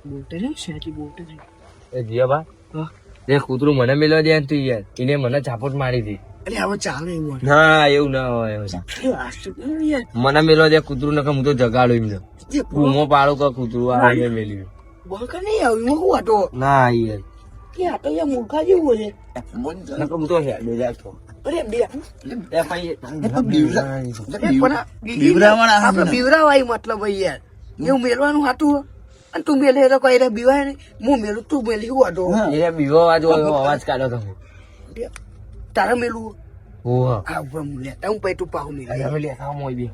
બોલતે નહીં શેઠી બોલતે નહીં. એ જીયાબા એ કૂતરું મને મેળવા દે તું યાર, એને મને ચાપટ મારી હતી. અરે હવે ચાલે એવું ના એવું ના હોય. મને મેળવા દે કૂતરું, નકર હું તો જગાડું એમને. બૂમો પાડું કે કૂતરું આ મેલ્યું. બોલ કે નહીં આવ્યું એમાં શું વાટો ના યાર, કે આ તો યાર મૂર્ખા જેવું છે. નકર હું તો હેડે જાતો. અરે બે એ ભાઈ આપડે બીવરાવાય મતલબ ભાઈ યાર એવું મેળવાનું હતું અને તું મેલે તો કઈ બીવાય નહીં, હું મેલું તું મેલી શું વાટો એ બીવો અવાજ કાઢો તમે. તારા મેલું ઓહ હા ઉપર હું લેતા હું પછી તું પાહું મેલી હવે લેતા મોય બી.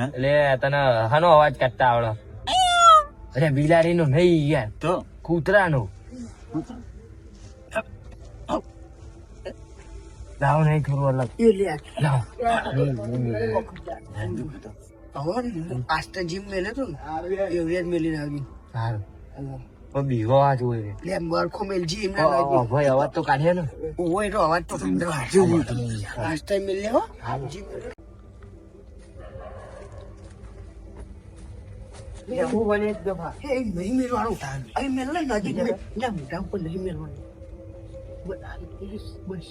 એટલે તને હાનો અવાજ કાઢતા આવડે? અરે બિલાડી નો નહીં યાર, તો કૂતરા નો. લાવ નહીં થોડું અલગ એ લે લાવ. હવે આસ્તે જીમ મેલે તો ને એવી જ મેલીને આવી સારું પણ બીવો અવાજ હોય લે બરખો મેલજી એમને ભાઈ અવાજ તો કાઢે ને. ઓય તો અવાજ તો સંભળાય આસ્તે મેલ લે હો જીમ હું બને દફા એ નહીં મેલવાનું અહીં મેલ ને નજીક ના મોઢા ઉપર નહીં મેલવાનું બસ બસ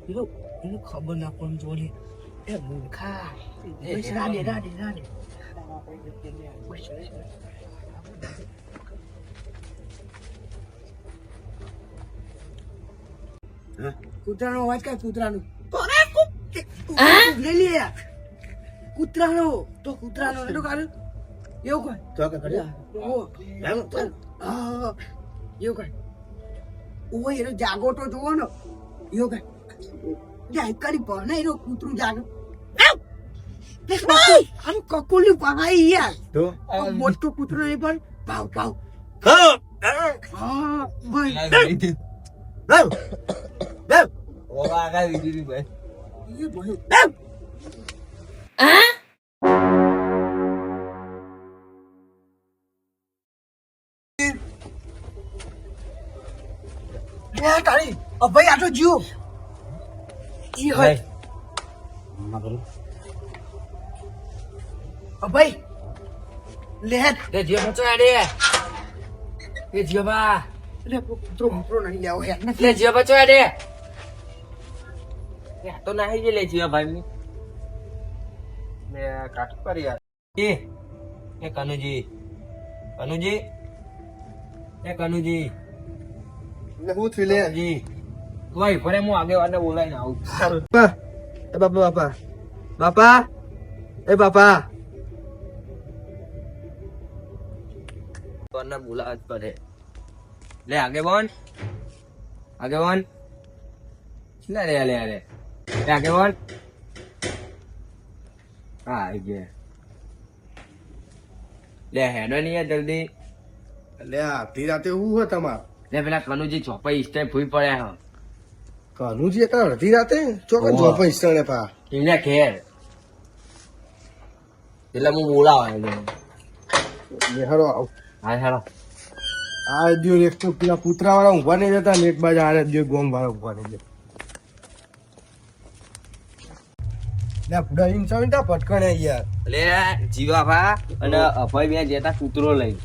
એનું ખબર ના પણ જોડે એ મૂર્ખા બસ રાડે બસ કૂતરાનો અવાજ કઈ કૂતરાનો લઈ લે કૂતરાનો તો કૂતરાનો એટલું કાઢ એવું કઈ એવું કઈ ઓ એનો જાગો તો જોવો ને એવું કઈ જાયકારી ભણે એનો કૂતરું જાગે આમ કકુલી પહાઈ યાર તો મોટું કૂતરું નહીં પણ ભાવ ભાવ હા ભાઈ તારી ભાઈ આટલો જીવો ભાઈ લે એ જીઓ બચો આડે. એ જીઓ બા લે કૂતરો નહીં લેવો યાર લે જીઓ બચો આડે. એ તો નાહી જ લે જીઓ ભાઈ ને કાટ પર યાર. એ કનુજી કનુજી હું થયું લે જી ભાઈ ફરે હું આગેવાને બોલાવીને આવું. એ બાપા એ બાપા કોને બોલાવ જ પડે. લે આગેવાન લે આગેવાન હા આવી ગયા. લે હેડો નહીં યાર જલ્દી. લે આધી રાતે શું હોય તમારે લે પેલા કનુજી ચોપાઈ સ્ટેપ ભૂઈ પડ્યા હ. કનુજી એટલે અડધી રાતે ચોકન જો પૈસા ને પા એને ઘેર એટલે હું બોલાવા હેડો આવ હા હેડો. આ દિયો એક તો પેલા કૂતરા વાળા ઊભા નહીં જતા ને એક બાજુ આરે દિયો ગોમ વાળા ઊભા નહીં જતા લે ફુડા ઇન્સાન તા પટકણે યાર લે જીવાભા અને અભય બે જતા કૂતરો લઈ.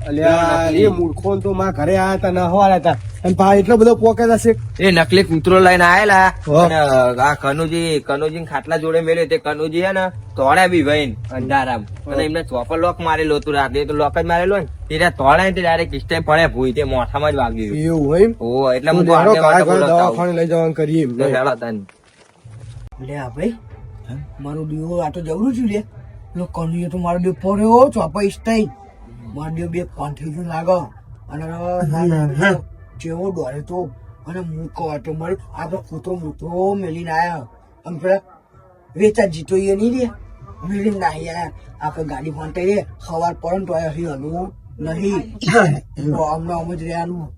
અલ્યા એ મૂર્ખો તો માં ઘરે આયા તા નહવાળા હતા અને પા એટલો બધો પોકે જશે એ નકલી કૂતરો લઈને આયેલા અને આ કનુજી ખાટલા જોડે મેળ્યો તે કનુજી હે ને તોડ્યા બી ભાઈ અંધારામ અને એમને ચોપર લોક મારેલો હતું રાતે તો લોક જ મારેલો ને તે તોડ્યા તે ડાયરેક્ટ સ્ટેપ પડે ભૂઈ તે મોઠામાં જ વાગ્યું. એવું હોય ઓ એટલે હું દવાખાને લઈ જવાનું કરીએ લે ભાઈ મારું દીવો આ તો જવરું છું લે કનુએ તો મારો દીવ પડ્યો ચોપા સ્ટાઈ મારો દીવ બે કોન્ફ્યુઝન લાગો અને જેવો દોડે તો અને મૂકો હતો મારી આપડે કૂતરો મૂતો મેલીને આયા અને પેલા વેચા જીતો એ નહીં રે મેલીને ના આયા આપડે ગાડી ફાંટાઈએ સવાર પડે ને તો અહીં હલવું નહીં તો અમને અમ જ રહેવાનું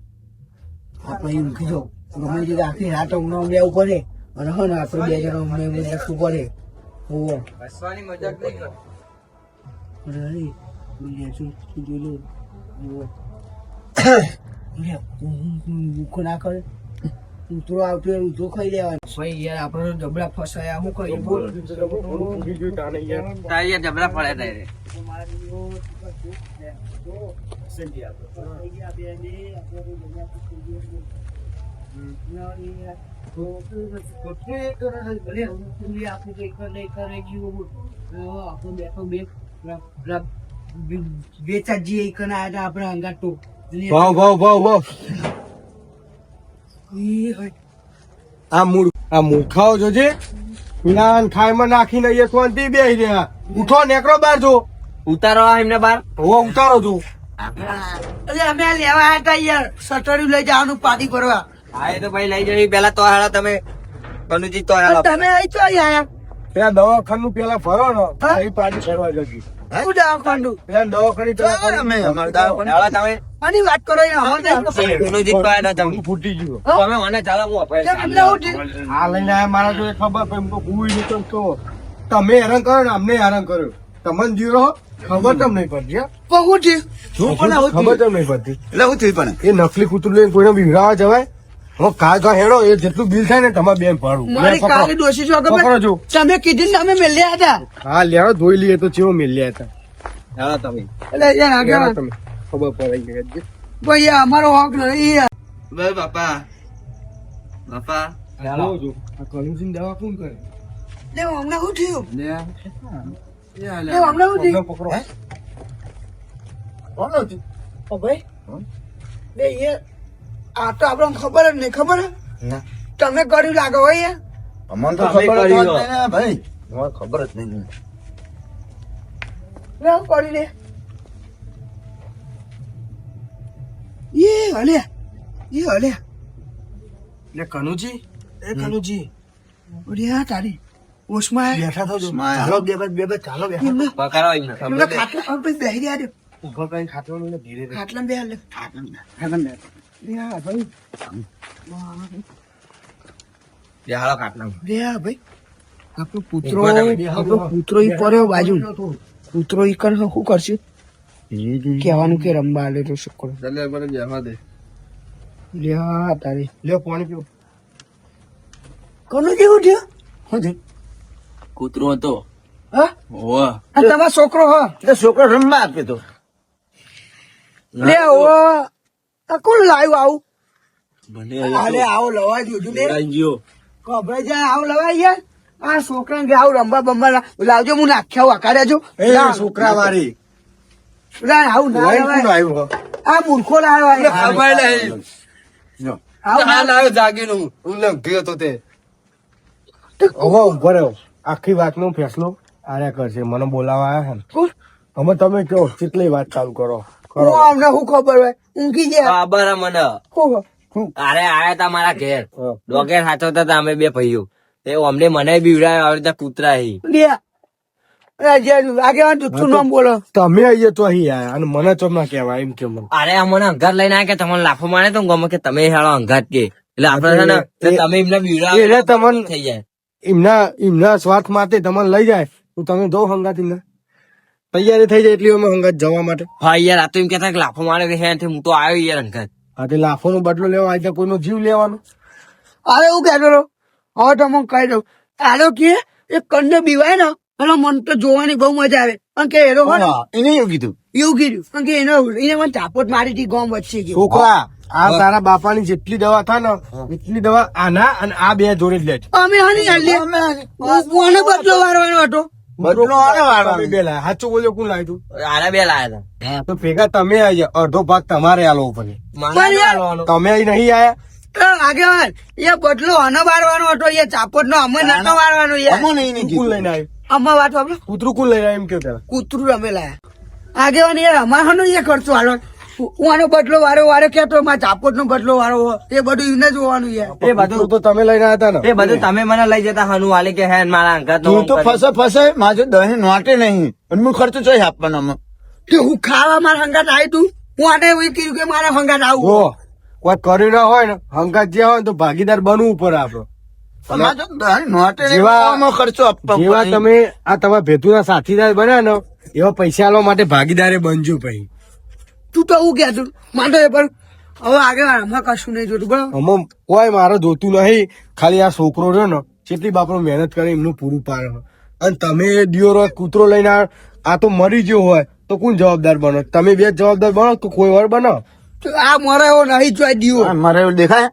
આપણે એમ કીધું ગમે તે આખી રાત અમને લેવું પડે અને હા ને આપડે બે જણા અમને એમ રાખવું પડે હસવાની મજાક નહીં કર. મૂકો ના કરે કૂતરો આવતો હોય ઊંધો ખાઈ લેવાનો ભાઈ યાર આપણે તો જબડા ફસાયા શું કરીએ બોલ તારી યાર જબરા પડે તારે વેચાજી એક ના આવ્યા આપણે હંગાત તો ભાવ આ મૂર્ખાઓ જોજે જ્ઞાન ખાયમાં નાખીને એક વાંધી બેહી રહ્યા ઉઠો નેકરો બાર જો ઉતારો આ એમને બાર હું ઉતારો છું અરે અમે આ લેવા આવ્યા હતા યાર સટર્યું લઈ જવાનું પાણી ભરવા હા એ તો ભાઈ લઈ જવી પેલા તો હાલો તમે કનુજી તો હાલો તમે અહીં તો આયા ત્યાં દવાખાનું પેલા ફરો ને અહીં પાણી ફરવા જગી શું દવાખાનું પેલા દવાખાની પેલા હાલો તમે આની વાત કરો અહીંયા અમારે કનુજી તો આયા તમે ફૂટી ગયો તમે મને ચાલો હું અપાય તમને શું થયું? આ લઈને આયા મારા તો ખબર પણ એમ તો ભૂઈ નહીં તો કહો તમે હેરાન કરો ને અમને હેરાન કર્યો તમને જીરો ખબર તમ નહીં પડતી પગું થયું? ખબર તમ નહીં પડતી એટલે હું થયું પણ એ નકલી કૂતરું લઈને કોઈને વિવરાવા જવાય હું કાં હેડો એ જેટલું બિલ થાય ને તમારે બેન ભાડું મારી કાળી ડોશી છો ખબર? પકડો છો તમે કીધું ને તમે મેલ્યા હતા હા લેવા ધોઈ લઈએ તો ચેવો મેલ્યા હતા હાલો તમે એટલે યાર આગળ તમે ખબર પડે કે ભાઈ યાર, અમારો હક નહીં યાર. બસ બાપા બાપા આ કનુસિંહ દવા કોણ કરે લે હમણાં શું થયું? લે લે હમણાં શું થયું? પકડો કોણ હતું? ઓ ભાઈ લે યાર, આ તો આપણને ખબર જ નહીં. ખબર હે? તમે કર્યું લાગો હોય યાર. અમને તો તમે ખબર જ કરી નથી લો. ને ભાઈ મને ખબર જ નહીં લે હું કરી લે હલે હલે લે કનુજી એ કનુજી ઓડિયા તારી ઓછમાં બેઠા થજો સ્માઈલ. ચાલો બે ચાલો બેઠા એમને પકડો એમને એમને ખાટલા પર બેસી રહ્યા છે. ઉભો કઈ ખાટવાનું ને ધીરે ધીરે ખાટલામાં બેહાર લે. લે હા ભાઈ હાલો ખાટલા લે હા ભાઈ આપણો પુત્રો ઊભા રહો. આપણો પુત્રો ઈ પડ્યો બાજુ પુત્રો ઈ કર શું કરશે કહેવાનું કે રમવા આલે તો શું કરો ચાલે મને જવા દે લે હા તારી લે પાણી પીઓ કોનું જેવું થયું? શું છે કૂતરો હતો હા ઓહ આ તમારો છોકરો હા એટલે છોકરો રમવા આપ્યો તો લે ઓ આ કોણ લાવ્યું આવું મને અરે આવો લવાઈ દીધું લે ગયો કભરાઈ જાય આવું લવાઈ યાર આ છોકરા કે આવું રમવા બમવા લાવજો હું નાખ્યા વાકાડ્યા છો એ છોકરા વાળી આવું ના લાઈન કોણ લવાય. આવ્યો આ મૂર્ખો લાવ્યો આ. ખબર નહીં આવું ના લાવ્યો જાગીનું હું ગયો તો તે હવે ઉભો રહ્યો આખી વાતનો ફેસલો આર્યા કરશે મને બોલાવા આવ્યા છે કોણ? ને હવે તમે કહો કેટલી વાત ચાલુ કરો હું અમને શું ખબર હોય ઊંઘી ગયા ખબર હે મને શું? અરે આયા તા મારા ઘેર હા. ડોગેર સાચવતા હતા અમે બે ભાઈઓ તે અમને મને બીવડાય આવી રીતે કૂતરા હી લે આગેવાન તું નામ બોલો તમે આવીએ તો અહીં આયા અને મને ચમ ના કહેવાય એમ કે મને અરે અમને અંગાત લઈને આવ્યા કે તમને લાફો મારે તો ગમે કે તમે હેળો અંગાત કે એટલે આપડે છે ને તો તમે એમને એટલે બીવડાવ તમને થઈ જાય એમના સ્વાર્થ માટે તમને લઈ જાય તો તમે દો હંગાત એમને તૈયારી થઈ જાય એટલી અમે હંગાત જવા માટે હા યાર આ તો એમ કેતા કે લાફો મારે કે હે હું તો આવ્યો યાર અંગાત આ તે લાખો નો બદલો લેવા આજે કોઈનો જીવ લેવાનો અરે હું કહેતો હતો હવે તો હું કહી દઉં આલો કે એ કન્ને બીવાય ને એનો મન તો જોવાની બહુ મજા આવે કારણ કે એનો હોય ને એને એવું કીધું એવું કીધું કારણ કે એને મને ચાપોટ મારી હતી ગોમ વચ્ચે ગયો છોકરા આ તારા બાપાની જેટલી દવા થાય ને એટલી દવા આના અને આ બે જોડે જ લે છે અમે હાની હાલી કોને બદલો વારવાનો હતો બદલો આને વાળવાનો. તમે બે લાયા સાચું બોલ્યો કોણ લાવ્યું તું? આરા બે લાયા હતા તો ભેગા તમે આવી જાઓ. અડધો ભાગ તમારે આલવો પડે મારે યાર. હાલવાનો. તમે અહીં નહીં આયા આગેવાન એ બદલો આનો વારવાનો હતો એ ચાપોટ નો અમે નતો વારવાનો યાર અમને એને કોણ કીધું લઈને આવ્યું આમાં વાત આપણે કૂતરું કોણ લઈને આવ્યું એમ કેવું પેલા કૂતરું રમે લાયા આગેવાન યાર અમારો એ ખર્ચો હાલો હું આનો બદલો વારો કેતો મારા ચાપોટ નો બદલો વારો એ બધું એને જોવાનું યાર એ બધું કૂતરું તો તમે લઈને આવ્યા હતા એ બધું તમે મને લઈ જતા હનુ વાલી કે હે મારા અંગાત તું તો ફસે માજો દહીં નોટે નહીં અને હું ખર્ચો ચોય આપવાનો અમે કે હું ખાવા મારા હંગાત આવી તું હું આને એવું કીધું કે મારા હંગાત ને આવું જો કોઈ કર્યું ના હોય ને હંગાત જ્યાં હોય ને તો ભાગીદાર બનવું પડે આપડે માજો દહીં નોટે નહીં જેવા- અમે ખર્ચો આપવા જેવા પડે. તમે આ તમારા ભેતુના સાથીદાર બન્યા ને એવા પૈસા આલવા માટે ભાગીદારે બનજો પછી તું તો હું કહેતું માટે પણ હવે આગળ આમાં કશું નહીં જોતું બરાબર. આમાં કોઈ મારે જોતું નહીં, ખાલી આ છોકરો રહ્યો ને કેટલી બાપડો મહેનત કરે એમનું પૂરું પાડે. અને તમે દિયોરો કૂતરો લઈને આ તો મરી ગયો હોય તો કોણ જવાબદાર બનો? તમે બે જવાબદાર બનો તો કોઈ વાર બનો. તો આ મારે એવો નહીં જોઈ દીવો મારે એવું દેખાય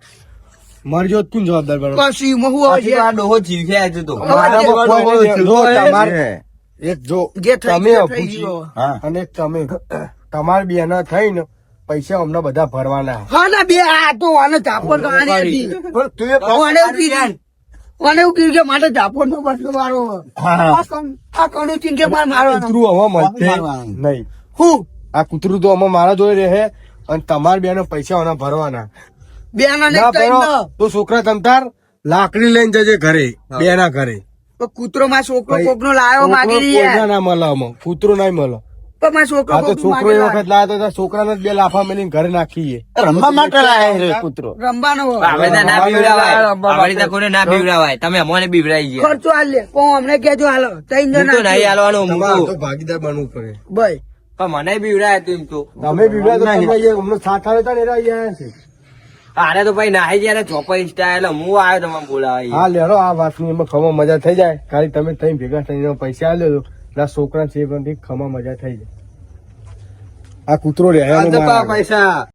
મરી ગયો તો કોણ જવાબદાર બનો? પછી એમાં હું આવે છે? આ ડોહો જીવશે આજે તો મારામાં કોઈ નહીં. જો તમારે એક જો જે થઈ તમે ગયું થઈ અપુજી ગયું. હા અને એક તમે તમારે બે ના થઈને પૈસા અમને બધા ભરવાના. હા ના બે આ તો આને ચાપડ કહાની હતી. પણ તું એ આને એવું કીધું. આને એવું કીધું કે મારે ચાપડ નો બદલો મારો. હા. આ કણું ચીન કે મારે મારવાનો. કૂતરું હવે મળશે નહીં. હું આ કૂતરું તો અમે મારા જોડે રહે અને તમારે બે પૈસા ઓના ભરવાના. બે ના ના નહીં ભરો તો છોકરા તમતાર લાકડી લઈને જજે ઘરે, બે ના ઘરે. કૂતરો માં છોકરો કોક નો લાયો છોકરો માગી રહી કોઈના ના મળે આમાં. કૂતરો નહીં મળે. પણ માં છોકરો આ તો કોક છોકરો એ વખત લાયો તો છોકરાને જ બે લાફા મેલીને ઘરે નાખીએ. રમવા માટે લાયા છે કૂતરો. રમવાનો આપણે તો ના બીવડાવાય આપણે તો કોઈને ના બીવડાવાય તમે અમને બીવડાઈ ગયા ખર્ચો હાલ લે પણ અમને કેજો હાલો ત્રણ હું તો જણા નહીં હાલવાનું તમારે મૂકું તો ભાગીદાર બનવું પડે. ભાઈ પણ મને બીવડાય તું એમ તો તમે બીવડા તો તમે અહીંયા અમને સાથ આવે ને એરા અહીંયા છે. આને તો ભાઈ નાહી જયારે ચોપર સ્ટાઈલ હું આવ્યો તમે બોલાવા હા લેરો આ વાતની એમાં ખમા મજા થઈ જાય. ખાલી તમે તઈ ભેગા થઈને પૈસા આલ્યો તો ના છોકરા છે પણ ખમા મજા થઈ જાય. આ કૂતરો રહ્યા પૈસા